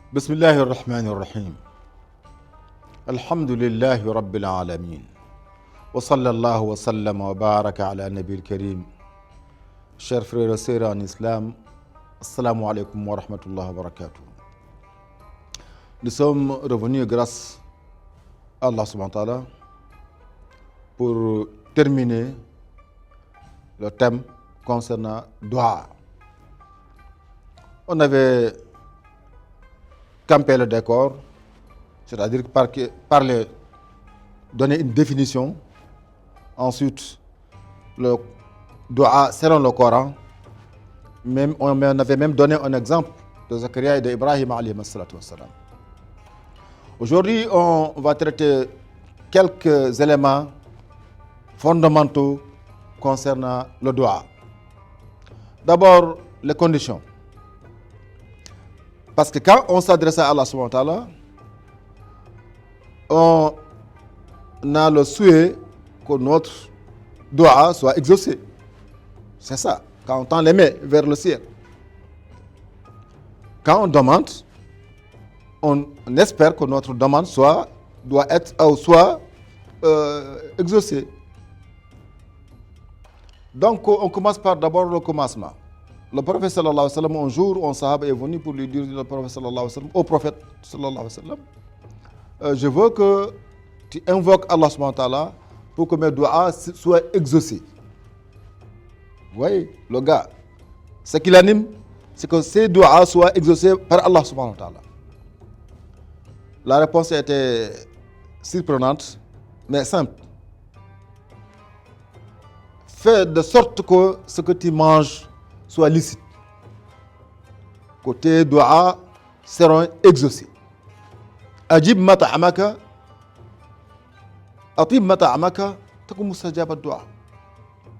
بسم الله الرحمن الرحيم الحمد لله رب العالمين وصلى الله وسلم وبارك على النبي الكريم. Chers frères et sœurs en islam, assalamu alaikum wa rahmatullahi wa barakatuh. Nous sommes revenus grâce à Allah subhanahu wa ta'ala pour terminer le thème concernant Dua. On avait campé le décor, c'est-à-dire parler, donner une définition, ensuite le Dua selon le Coran. On avait même donné un exemple de Zakaria et d'Ibrahim alayhi salatu wassalam. Aujourd'hui, on va traiter quelques éléments fondamentaux concernant le Dua. D'abord, les conditions. Parce que quand on s'adresse à Allah subhanahu wa ta'ala, on a le souhait que notre Dua soit exaucé. C'est ça, quand on tend les mains vers le ciel. Quand on demande, on espère que notre demande soit exaucée. Donc, on commence par d'abord le commencement. Le prophète sallallahu alayhi wa sallam, un jour, un sahaba est venu pour lui dire au prophète sallallahu alayhi wa sallam, je veux que tu invoques Allah subhanahu wa ta'ala pour que mes doigts soient exaucés. Vous voyez, le gars, ce qui l'anime, c'est que ces doigts soient exaucés par Allah subhanahu wa ta'ala. La réponse était surprenante, mais simple. Fais de sorte que ce que tu manges soit licite, que tes doigts seront exaucés. Ajib mata'amaka, atib mata'amaka, takum mustajab ad-du'a.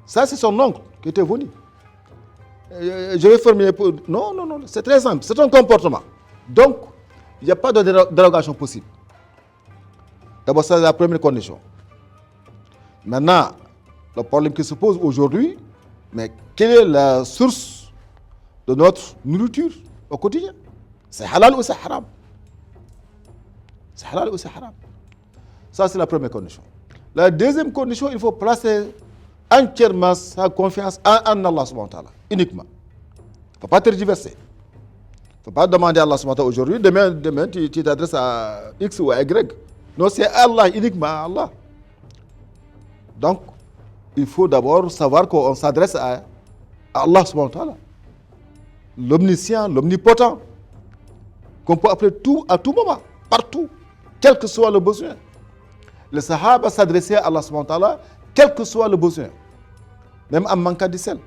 Ça, c'est son oncle qui était venu. Je vais formuler pour... Non, c'est très simple, c'est un comportement. Donc, il n'y a pas de dérogation possible. D'abord, ça, c'est la première condition. Maintenant, le problème qui se pose aujourd'hui, mais quelle est la source de notre nourriture au quotidien? C'est halal ou c'est haram? C'est halal ou c'est haram? Ça, c'est la première condition. La deuxième condition, il faut placer entièrement sa confiance en Allah subhanahu wa ta'ala, uniquement. Il ne faut pas tergiverser. Il ne faut pas demander à Allah subhanahu wa ta'ala aujourd'hui, demain tu t'adresses à X ou à Y. Non, c'est Allah, uniquement à Allah. Donc, il faut d'abord savoir qu'on s'adresse à Allah subhanahu wa ta'ala, l'omniscient, l'omnipotent, qu'on peut appeler tout à tout moment, partout, quel que soit le besoin. Les Sahaba s'adressaient à Allah subhanahu wa ta'ala, quel que soit le besoin, même en manquant de sel.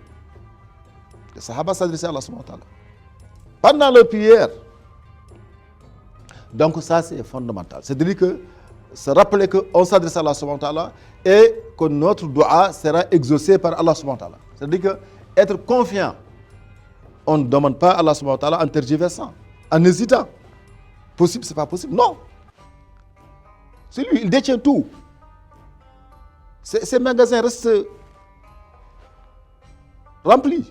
Les Sahaba s'adressaient à Allah subhanahu wa ta'ala pendant leur prière. Donc ça, c'est fondamental. C'est-à-dire que se rappeler qu'on s'adresse à Allah subhanahu wa ta'ala et que notre dua sera exaucé par Allah subhanahu wa ta'ala. C'est-à-dire que être confiant, on ne demande pas à Allah subhanahu wa ta'ala en tergiversant, en hésitant. Possible, c'est pas possible. Non. C'est lui, il détient tout. Ces magasins restent remplis.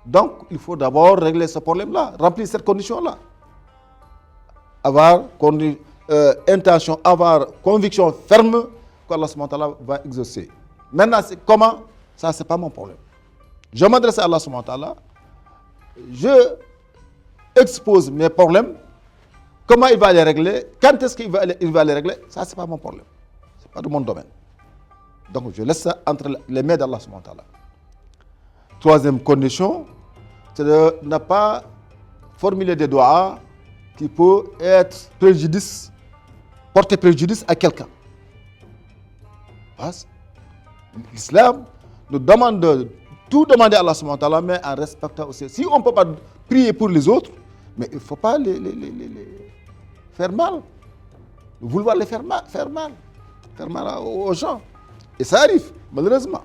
Donc, il faut d'abord régler ce problème-là, remplir cette condition-là. Avoir intention, avoir conviction ferme qu'Allah subhanahu wa ta'ala va exaucer. Maintenant, comment? Ça, c'est pas mon problème. Je m'adresse à Allah subhanahu wa ta'ala, je expose mes problèmes, comment il va les régler, quand est-ce qu'il va les régler, ça, c'est pas mon problème. C'est pas de mon domaine. Donc, je laisse ça entre les mains d'Allah subhanahu wa ta'ala. Troisième condition, c'est de ne pas formuler des doigts qui peut porter préjudice à quelqu'un. L'islam nous demande de tout demander à Allah subhanahu wa ta'ala, mais en respectant aussi. Si on ne peut pas prier pour les autres, mais il ne faut pas les faire mal. Vouloir les faire mal aux gens. Et ça arrive, malheureusement.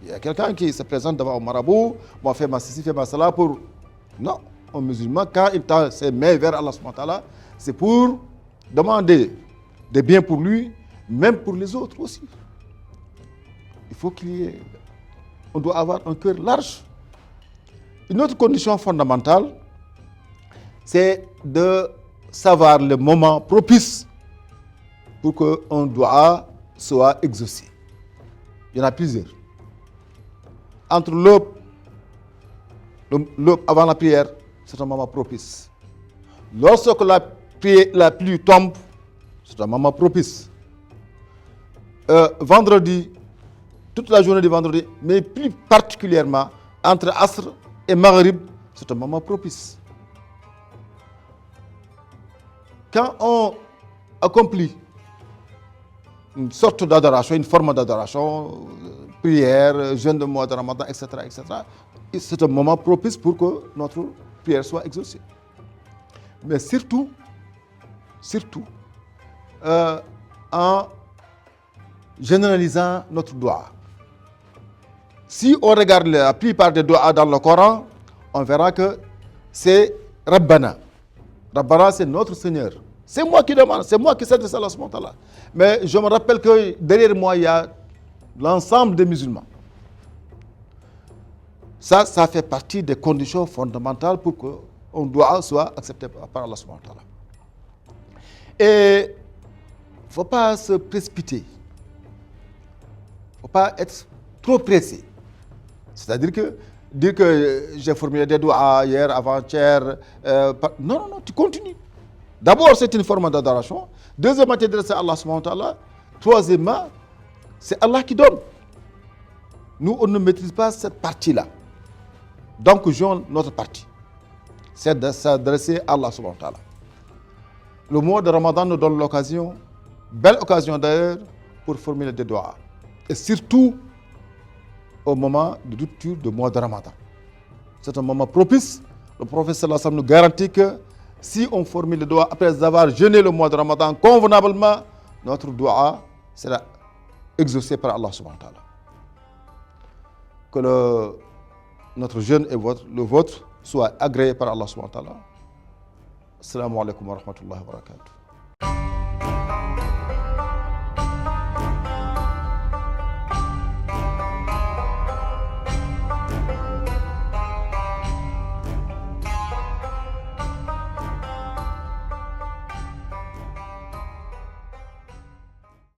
Il y a quelqu'un qui se présente devant un marabout, moi fais ma ceci, fais ma cela pour... Non, un musulman, quand il tend ses mains vers Allah subhanahu wa ta'ala, c'est pour demander des biens pour lui, même pour les autres aussi. Il faut on doit avoir un cœur large. Une autre condition fondamentale, c'est de savoir le moment propice pour qu'un doua soit exaucé. Il y en a plusieurs. Entre l'aube avant la prière, c'est un moment propice. Lorsque la pluie tombe, c'est un moment propice. Vendredi, toute la journée du vendredi, mais plus particulièrement entre Asr et Maghrib, c'est un moment propice. Quand on accomplit une sorte d'adoration, une forme d'adoration, prière, jeûne de mois de Ramadan, etc., c'est un moment propice pour que notre prière soit exaucée. Mais surtout, en généralisant notre doua. Si on regarde la plupart des doigts dans le Coran, on verra que c'est Rabbana. Rabbana, c'est notre Seigneur. C'est moi qui demande, c'est moi qui s'adresse à Allah subhanahu wa ta'ala. Mais je me rappelle que derrière moi, il y a l'ensemble des musulmans. Ça fait partie des conditions fondamentales pour qu'un doua soit accepté par Allah subhanahu wa ta'ala. Et il ne faut pas se précipiter. Il ne faut pas être trop pressé. C'est-à-dire que dire que j'ai formulé des doigts hier, avant-hier, non, tu continues. D'abord, c'est une forme d'adoration. Deuxièmement, tu t'adresses à Allah subhanahu wa ta'ala. Troisièmement, c'est Allah qui donne. Nous, on ne maîtrise pas cette partie-là. Donc, jouons notre partie. C'est de s'adresser à Allah subhanahu wa ta'ala. Le mois de Ramadan nous donne l'occasion, belle occasion d'ailleurs, pour formuler des doigts. Et surtout, au moment de rupture du mois de Ramadan. C'est un moment propice. Le prophète sallallahu alayhi wa sallam nous garantit que si on formule le doigt après avoir jeûné le mois de Ramadan convenablement, notre doua sera exaucé par Allah subhanahu wa ta'ala. Que notre jeûne et le vôtre soit agréé par Allah subhanahu wa ta'ala. Assalamu alaikum wa rahmatullahi wa barakatuh.